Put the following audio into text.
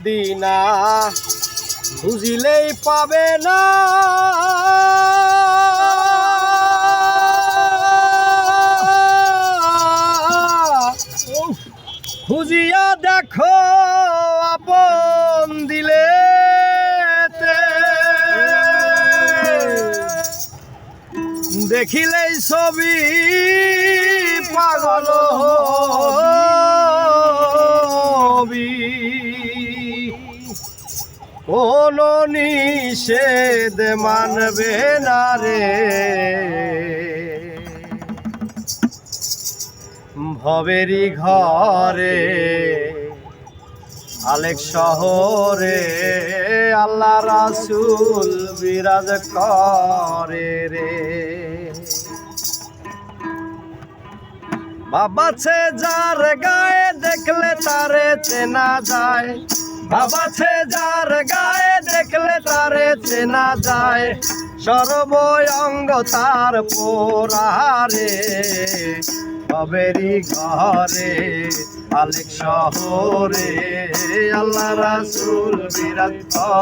Medina খুঁজিলেই পাবে না। খুঁজিয়া দেখো আপন দিলে দেখিলেই ছবি পাগল হবি। কোন নিষেধ মানবে না রে ভবেরি ঘরে আলেক শহরে আল্লাহ রাসূল বিরাজ করে রে। বাবা ছে যার গায়ে দেখলে তারে চেনা যায়, বাবা ছে যার গায়ে দেখলে তারে চেনা যায়, সর্বঙ্গ তার পোড়ারে ভবেরি ঘরে আলেক শহরে আল্লাহ রাসূল বিরাজ করে।